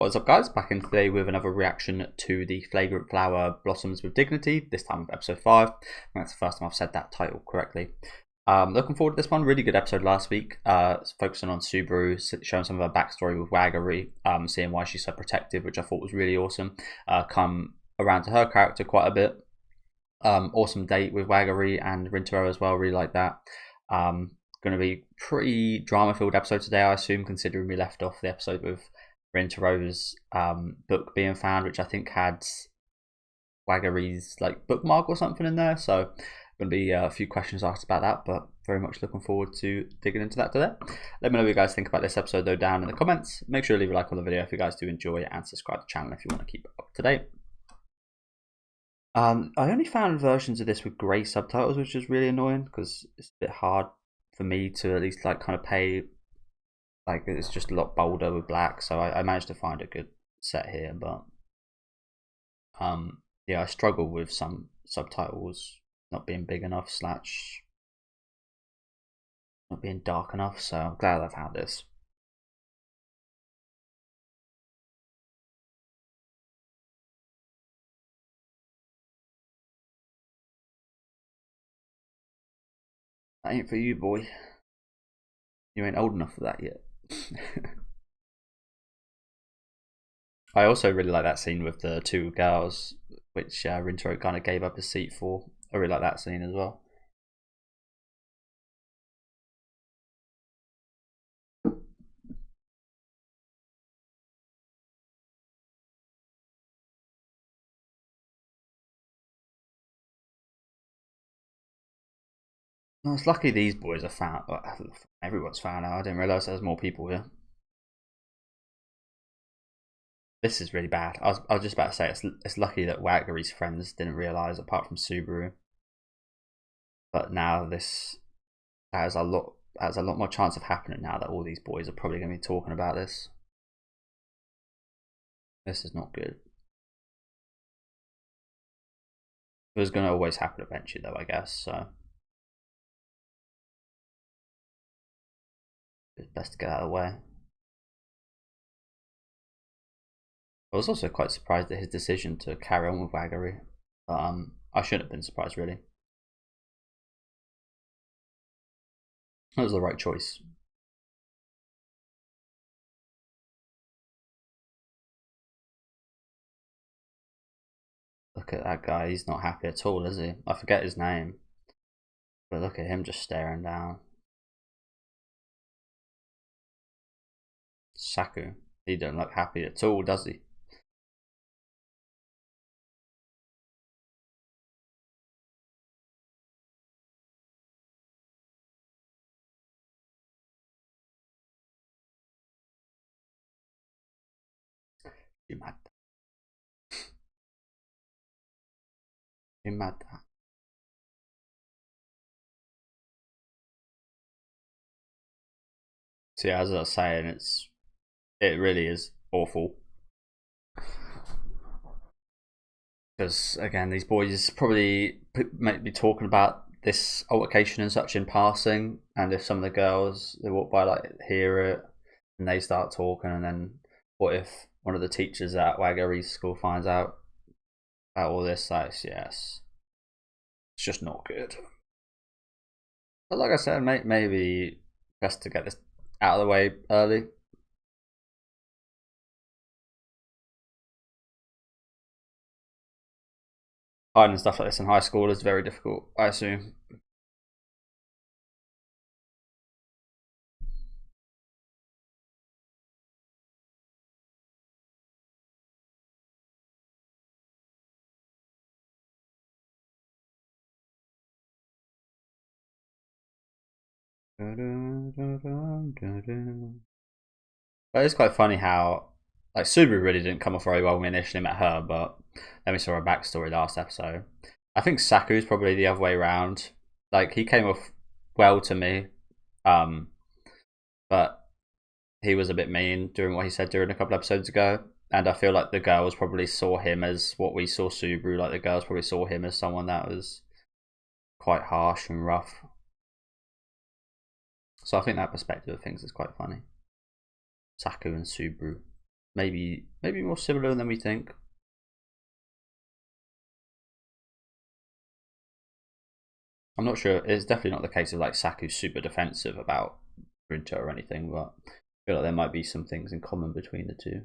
What's up, guys? Back in today with another reaction to the Fragrant Flower Blossoms with Dignity, this time with episode 5. I think that's the first time I've said that title correctly. Looking forward to this one. Really good episode last week, focusing on Subaru, showing some of her backstory with Waguri, seeing why she's so protective, which I thought was really awesome. Come around to her character quite a bit. Awesome date with Waguri and Rintaro as well, really like that. Going to be pretty drama-filled episode today, I assume, considering we left off the episode with Rintaro's book being found, which I think had Waguri's like bookmark or something in there. So going to be a few questions asked about that, but very much looking forward to digging into that today. Let me know what you guys think about this episode though down in the comments. Make sure to leave a like on the video if you guys do enjoy it, and subscribe to the channel if you want to keep up to date. I only found versions of this with grey subtitles, which is really annoying because it's a bit hard for me to at least like kind of pay. Like, it's just a lot bolder with black, so I managed to find a good set here, but yeah, I struggle with some subtitles not being big enough / not being dark enough, so I'm glad I've had this. That ain't for you, boy. You ain't old enough for that yet. I also really like that scene with the two girls, which Rintaro kind of gave up his seat for. I really like that scene as well. No, it's lucky these boys are found. Everyone's found out. I didn't realise there was more people here. This is really bad. I was just about to say it's lucky that Waguri's friends didn't realise, apart from Subaru. But now this has a lot more chance of happening now that all these boys are probably going to be talking about this. This is not good. It was going to always happen eventually, though, I guess. So it's best to get out of the way. I was also quite surprised at his decision to carry on with Waguri. I shouldn't have been surprised, really. That was the right choice. Look at that guy, he's not happy at all, is he? I forget his name. But look at him just staring down. Saku, he don't look happy at all, does he? Imata. So yeah, as I was saying, it really is awful. Because again, these boys probably might be talking about this altercation and such in passing, and if some of the girls they walk by like hear it and they start talking, and then what if one of the teachers at Waguri's school finds out about all this? Like, yes, it's just not good. But like I said, maybe best to get this out of the way early. Hiding stuff like this in high school is very difficult, I assume. But it's quite funny how like Subaru really didn't come off very well when we initially met her, but then we saw her backstory last episode. I think Saku's probably the other way around. Like, he came off well to me, but he was a bit mean during what he said during a couple episodes ago. And I feel like the girls probably saw him as what we saw Subaru. Like, the girls probably saw him as someone that was quite harsh and rough. So I think that perspective of things is quite funny. Saku and Subaru. maybe more similar than we think. I'm not sure. It's definitely not the case of like Saku's super defensive about Rinto or anything, but I feel like there might be some things in common between the two.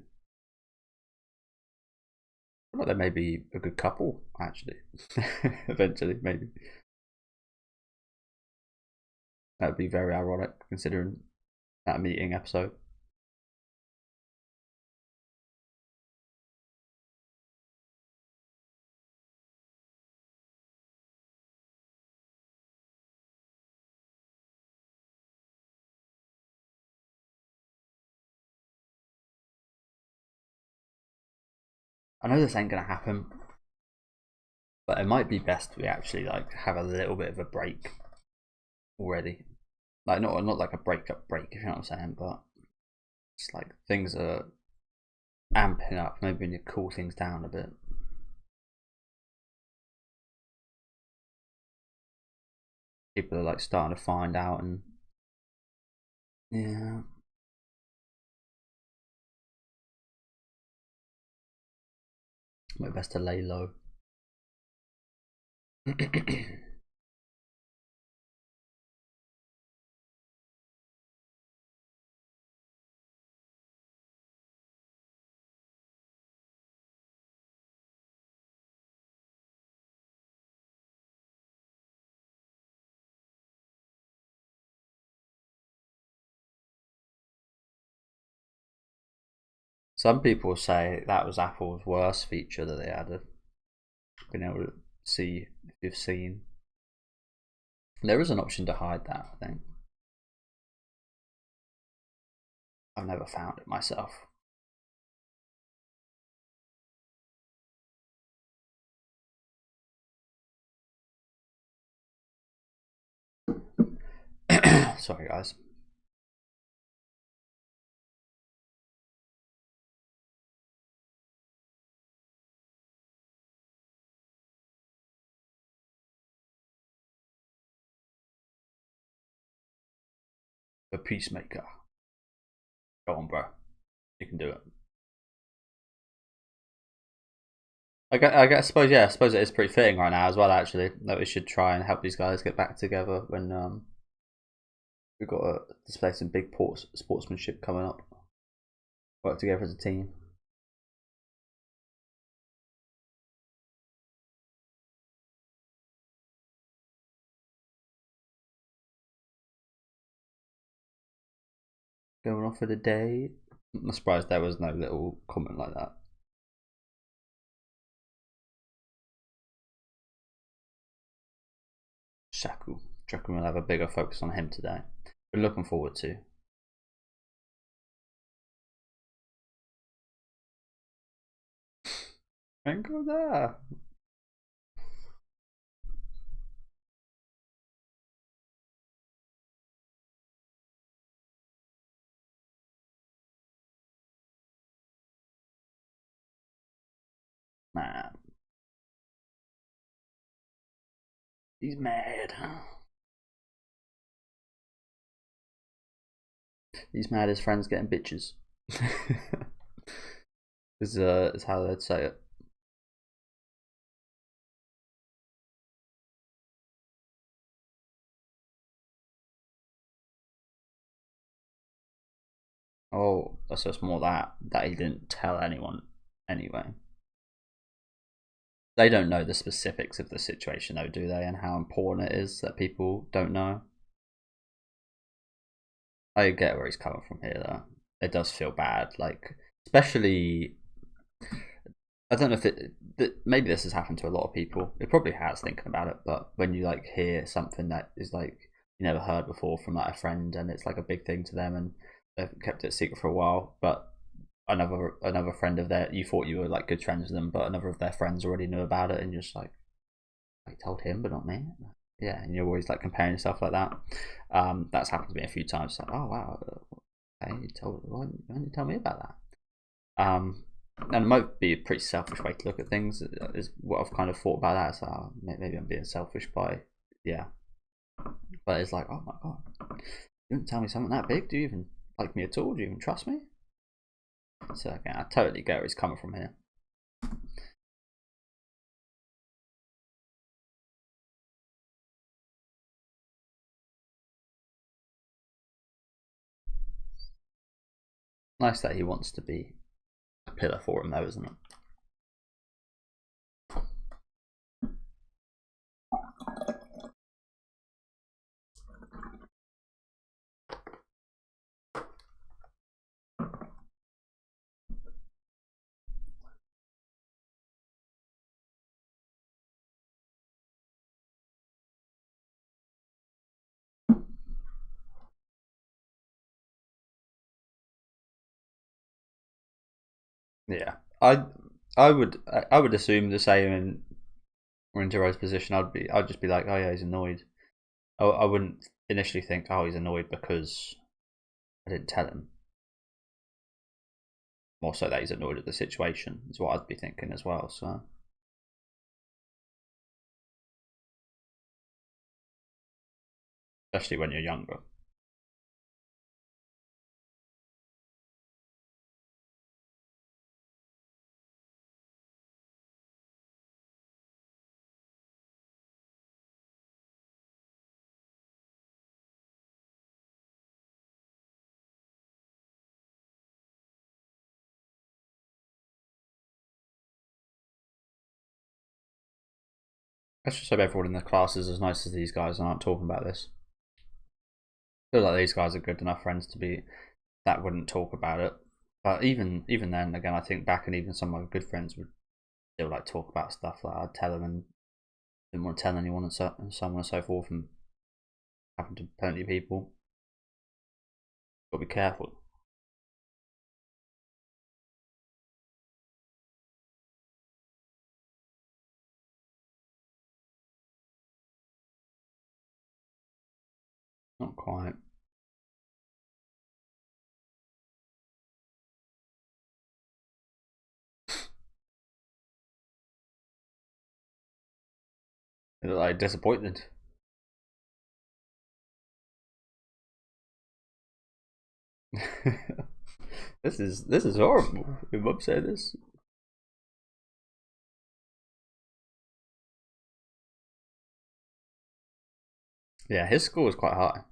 I feel like they may be a good couple, actually. Eventually, maybe. That would be very ironic considering that meeting episode. I know this ain't gonna happen, but it might be best we actually like have a little bit of a break already. Like not like a breakup break, if you know what I'm saying, but it's like things are amping up. Maybe we need to cool things down a bit. People are like starting to find out, and yeah. Might best to lay low. Some people say that was Apple's worst feature that they added. Being able to see if you've seen. There is an option to hide that, I think. I've never found it myself. Sorry, guys. The Peacemaker. Go on, bro. You can do it. I suppose, yeah, I suppose it is pretty fitting right now as well, actually, that we should try and help these guys get back together when we've got to display some big sportsmanship coming up. Work together as a team. Going off for the day. I'm surprised there was no little comment like that. Saku. Saku will have a bigger focus on him today. We're looking forward to. Don't go there. Man. He's mad. He's mad his friend's getting bitches. is how they'd say it. Oh, that's just more that he didn't tell anyone anyway. They don't know the specifics of the situation though, do they? And how important it is that people don't know. I get where he's coming from here though. It does feel bad, like especially. I don't know if maybe this has happened to a lot of people. It probably has, thinking about it. But when you like hear something that is like you never heard before from like a friend, and it's like a big thing to them, and they've kept it secret for a while, but another friend of their, you thought you were like good friends with them, but another of their friends already knew about it, and you're just like, I told him, but not me. Yeah, and you're always like comparing yourself like that. That's happened to me a few times. It's like, oh wow, okay, why didn't you tell me about that? And it might be a pretty selfish way to look at things. Is what I've kind of thought about that. So maybe I'm being selfish by, yeah. But it's like, oh my god, you didn't tell me something that big. Do you even like me at all? Do you even trust me? So again, I totally get where he's coming from here. Nice that he wants to be a pillar for him, though, isn't it? Yeah, I would assume the same in Rintero's position. I'd just be like, oh yeah, he's annoyed. I wouldn't initially think, oh, he's annoyed because I didn't tell him. More so that he's annoyed at the situation is what I'd be thinking as well. So, especially when you're younger. Let's just hope everyone in the class is as nice as these guys and aren't talking about this. I feel like these guys are good enough friends to be that wouldn't talk about it. But even then, again, I think back and even some of my good friends would still like talk about stuff. Like I'd tell them and didn't want to tell anyone and so on and so forth. And happened to plenty of people. Got to be careful. Not quite. They look like disappointed. This is horrible. Your mum said this. Yeah, his score was quite high.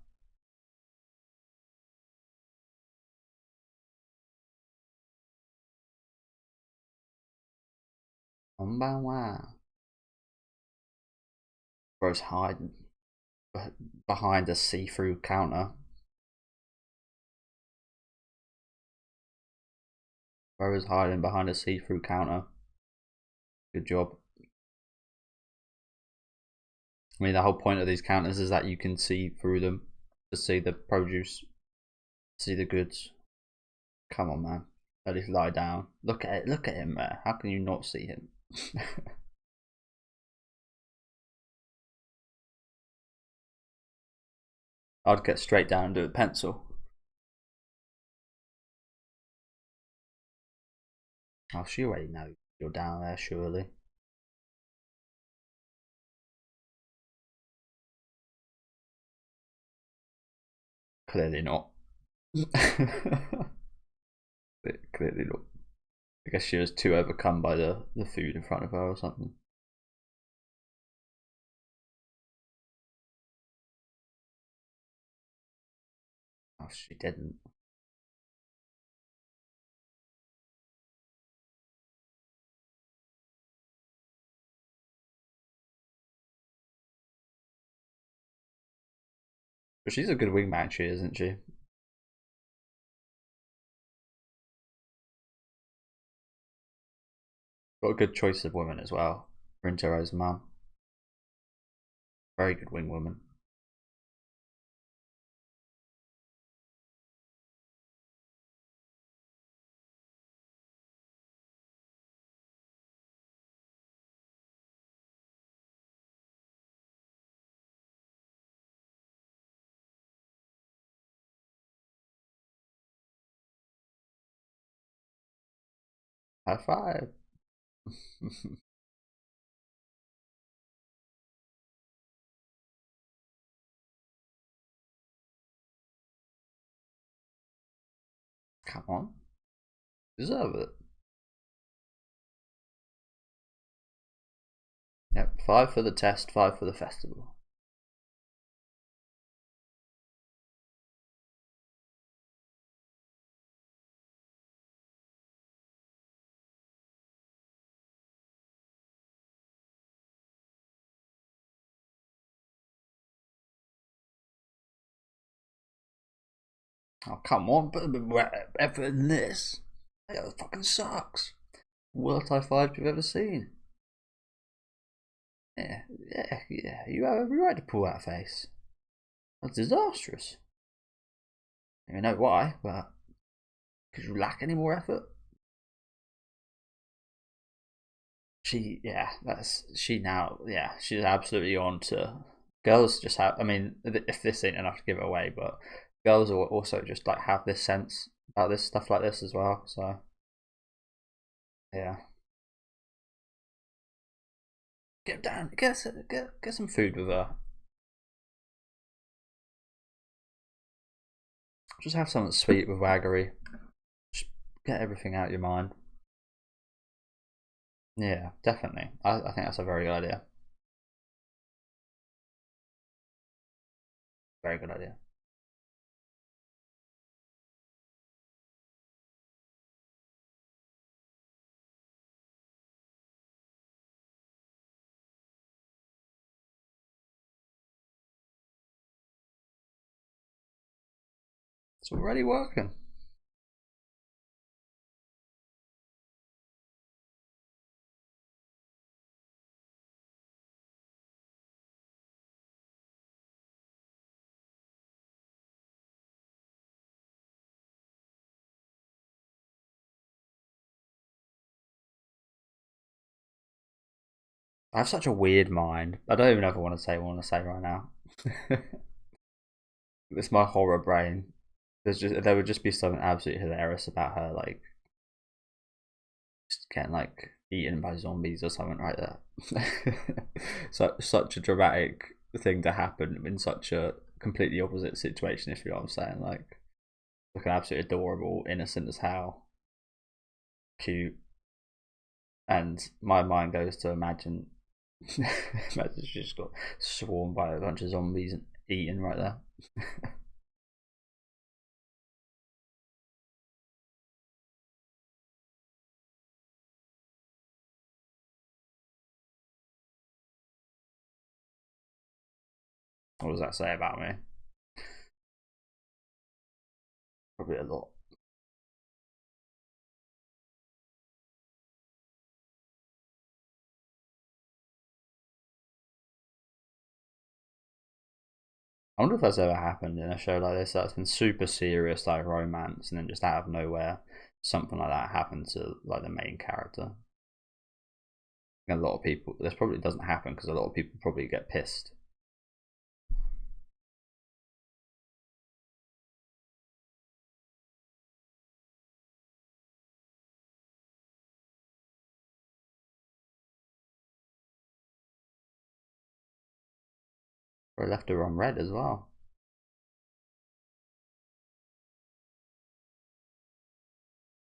Wow. Bro's hiding behind a see-through counter. Bro is hiding behind a see-through counter. Good job. I mean, the whole point of these counters is that you can see through them to see the produce, see the goods. Come on, man. At least lie down. Look at it. Look at him there. How can you not see him? I'd get straight down and do a pencil. Oh, she already knows you're down there, surely. Clearly not. Clearly not. I guess she was too overcome by the food in front of her or something. Oh, she didn't. But she's a good wingman, she isn't she? Got a good choice of women as well. Rintero's mum. Very good wing woman. High five. Come on. Deserve it. Yep, 5 for the test, 5 for the festival. Oh, come on, put a bit more effort in this. That fucking sucks. Worst high five you've ever seen. Yeah. You have every right to pull that face. That's disastrous. I don't know why, but because you lack any more effort. She now. Yeah, she's absolutely on to. Girls just have. I mean, if this ain't enough to give it away, but girls will also just like have this sense about this stuff like this as well. So yeah, get down, get some food with her. Just have something sweet with Waguri. Just get everything out of your mind. Yeah, definitely. I think that's a very good idea. Very good idea. It's already working. I have such a weird mind. I don't even know if I want to say what I want to say right now. It's my horror brain. There would just be something absolutely hilarious about her, like just getting like eaten by zombies or something like that. Such a dramatic thing to happen in such a completely opposite situation. If you know what I'm saying, like looking absolutely adorable, innocent as hell, cute, and my mind goes to imagine. Imagine she just got swarmed by a bunch of zombies and eaten right there. What does that say about me? Probably a lot. I wonder if that's ever happened in a show like this that's been super serious, like romance, and then just out of nowhere, something like that happened to like the main character. A lot of people, this probably doesn't happen because a lot of people probably get pissed. Or left her on red as well.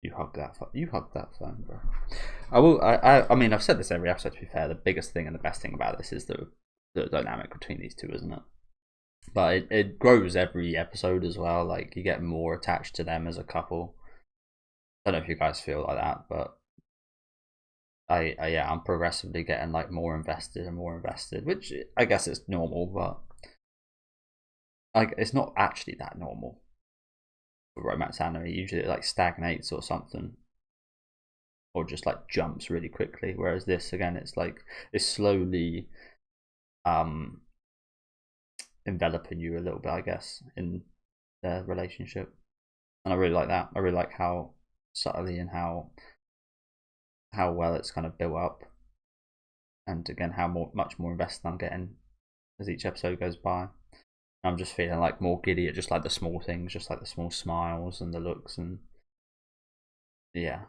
You hug that. You hug that phone, bro. I will. I mean, I've said this every episode. To be fair, the biggest thing and the best thing about this is the dynamic between these two, isn't it? But it grows every episode as well. Like you get more attached to them as a couple. I don't know if you guys feel like that, but yeah, I'm progressively getting like more invested and more invested, which I guess is normal, but like it's not actually that normal for romance anime. Usually it like stagnates or something, or just like jumps really quickly. Whereas this again, it's like it's slowly um enveloping you a little bit, I guess, in their relationship, and I really like that. I really like how subtly and how well it's kind of built up, and again how much more invested I'm getting as each episode goes by. I'm just feeling like more giddy at just like the small things, just like the small smiles and the looks, and yeah.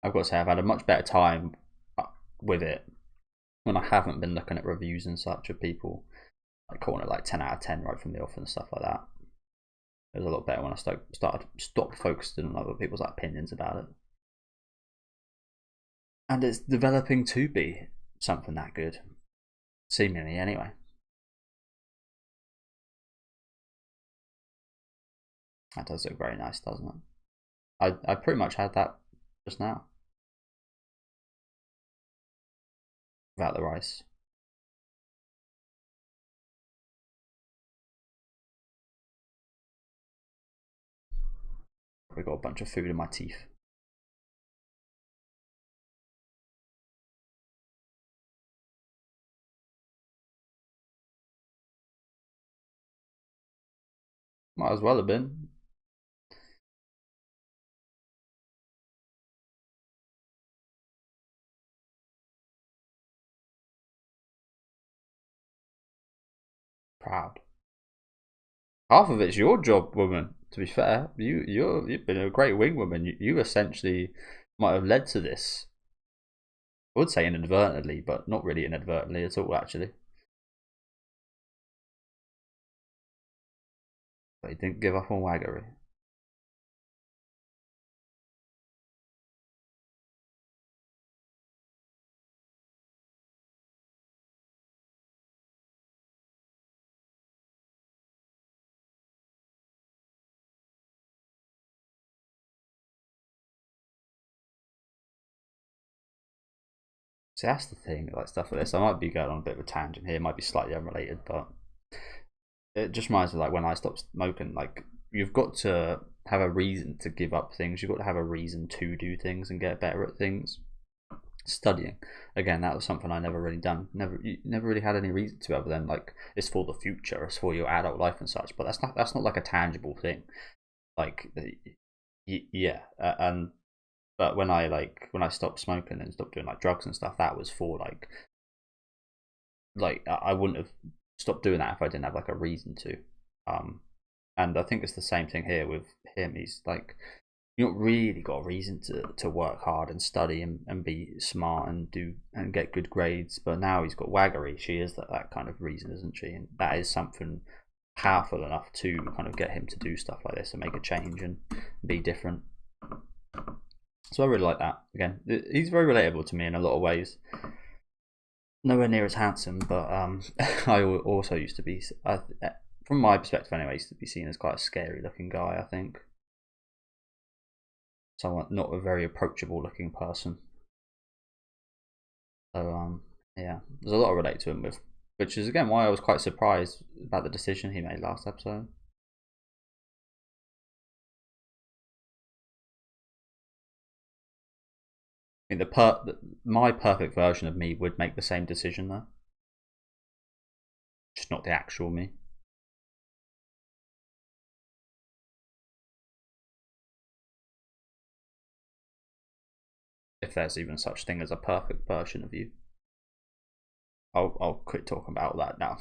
I've got to say I've had a much better time with it when I haven't been looking at reviews and such of people like calling it like 10 out of 10 right from the off and stuff like that. It was a lot better when I stopped focusing on other people's like, opinions about it. And it's developing to be something that good, seemingly anyway. That does look very nice, doesn't it? I pretty much had that just now without the rice. Probably got a bunch of food in my teeth. Might as well have been. Proud. Half of it's your job, woman. To be fair, you've been a great wing woman. You essentially might have led to this. I would say inadvertently, but not really inadvertently at all, actually. But he didn't give up on Waguri. See, that's the thing, like stuff like this. I might be going on a bit of a tangent here, it might be slightly unrelated, but it just reminds me like when I stopped smoking, like you've got to have a reason to give up things, you've got to have a reason to do things and get better at things. Studying, again, that was something I never really done. Never really had any reason to other than like it's for the future, it's for your adult life and such. But that's not like a tangible thing. Like, yeah, and but when I stopped smoking and stopped doing like drugs and stuff, that was for like I wouldn't have stopped doing that if I didn't have like a reason to. Um, and I think it's the same thing here with him. He's like, you not really got a reason to work hard and study and be smart and do and get good grades. But now he's got Waguri. She is that kind of reason, isn't she? And that is something powerful enough to kind of get him to do stuff like this and make a change and be different. So I really like that. Again, he's very relatable to me in a lot of ways. Nowhere near as handsome, but I also used to be, from my perspective anyway, used to be seen as quite a scary looking guy, I think. Somewhat not a very approachable looking person. So yeah, there's a lot to relate to him with, which is again why I was quite surprised about the decision he made last episode. I think my perfect version of me would make the same decision though, just not the actual me. If there's even such thing as a perfect version of you. I'll quit talking about that now.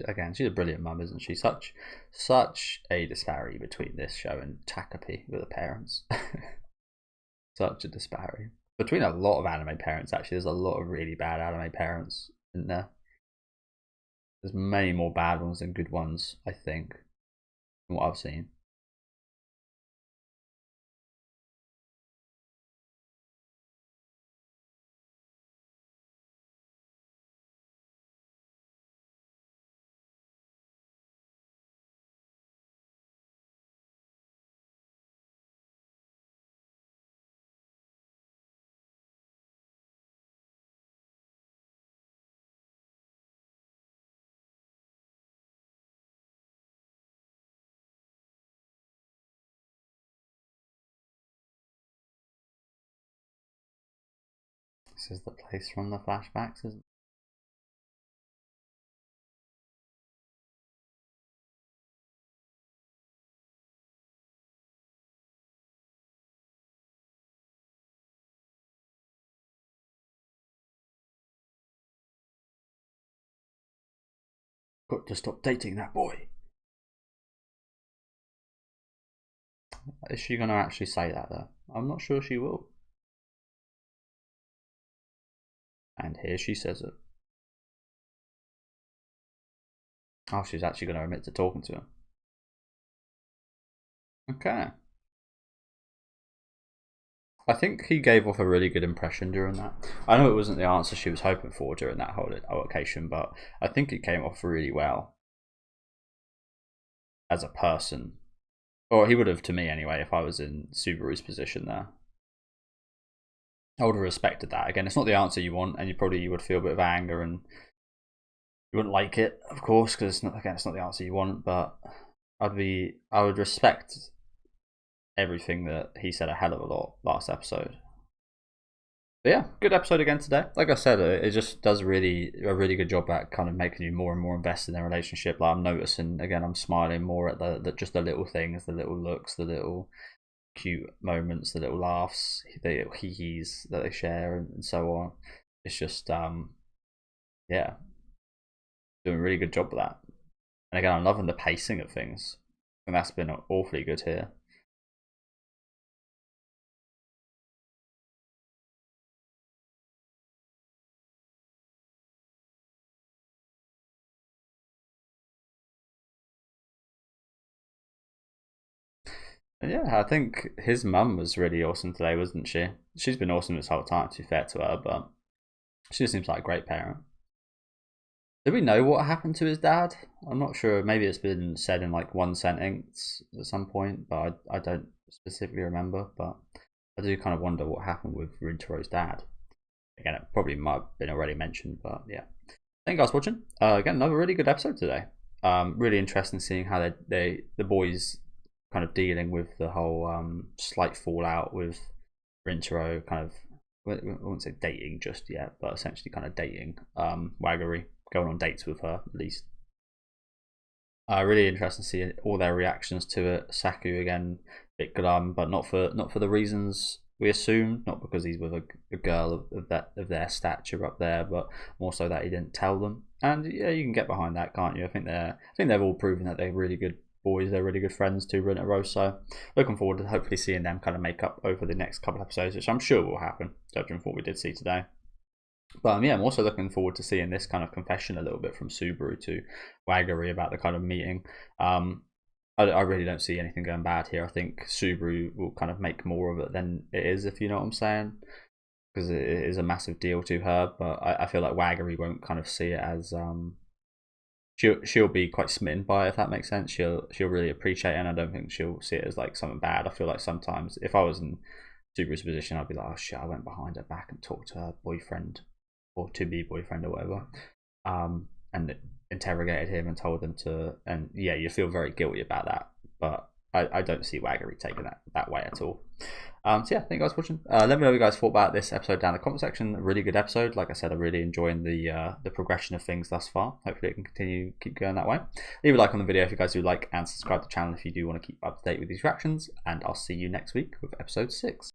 Again, she's a brilliant mum, isn't she? Such a disparity between this show and Takapi with the parents. Such a disparity between a lot of anime parents. Actually, there's a lot of really bad anime parents in there. There's many more bad ones than good ones, I think, from what I've seen. This is the place from the flashbacks, isn't it? got to stop dating that boy. Is she going to actually say that though? I'm not sure she will. And here she says it. Oh, she's actually going to admit to talking to him. Okay. I think he gave off a really good impression during that. I know it wasn't the answer she was hoping for during that whole occasion, but I think it came off really well as a person. Or he would have to me anyway if I was in Subaru's position there. I would have respected that. Again, it's not the answer you want, and you would feel a bit of anger and you wouldn't like it, of course, because it's not the answer you want, but I would respect everything that he said a hell of a lot last episode. But yeah, good episode again today. Like I said, it just does a really good job at kind of making you more and more invested in their relationship. Like I'm noticing again, I'm smiling more at the little things, the little looks, the little cute moments, the little laughs, the little hee-hees that they share, and so on. It's just yeah, doing a really good job with that. And again, I'm loving the pacing of things, and that's been awfully good here. Yeah, I think his mum was really awesome today, wasn't she? She's been awesome this whole time, to be fair to her, but she seems like a great parent. Do we know what happened to his dad? I'm not sure. Maybe it's been said in like one sentence at some point, but I don't specifically remember. But I do kind of wonder what happened with Rintaro's dad. Again, it probably might have been already mentioned, but yeah. Thank you guys for watching. Again, another really good episode today. Really interesting seeing how the boys kind of dealing with the whole slight fallout with Rintaro, kind of, I wouldn't say dating just yet, but essentially kind of dating Waguri, going on dates with her at least. Really interesting to see all their reactions to it. Saku again, a bit glum, but not for the reasons we assumed, not because he's with a girl of their stature up there, but more so that he didn't tell them. And yeah, you can get behind that, can't you? I think they've all proven that they're really good boys. They're really good friends to Rintaro, so looking forward to hopefully seeing them kind of make up over the next couple of episodes, which I'm sure will happen, judging from what we did see today. But yeah, I'm also looking forward to seeing this kind of confession a little bit from Subaru to Waguri about the kind of meeting. I really don't see anything going bad here. I think Subaru will kind of make more of it than it is, if you know what I'm saying, because it is a massive deal to her. But I feel like Waguri won't kind of see it as she'll be quite smitten by it, if that makes sense. She'll really appreciate it, and I don't think she'll see it as like something bad. I feel like sometimes if I was in Subaru's position, I'd be like, oh shit, I went behind her back and talked to her boyfriend or to be boyfriend or whatever, and interrogated him and told them to, and yeah, you feel very guilty about that. But I don't see Waguri taking that way at all. So yeah, thank you guys for watching. Let me know what you guys thought about this episode down in the comment section. A really good episode. Like I said, I'm really enjoying the progression of things thus far. Hopefully it can keep going that way. Leave a like on the video if you guys do like, and subscribe to the channel if you do want to keep up to date with these reactions. And I'll see you next week with episode 6.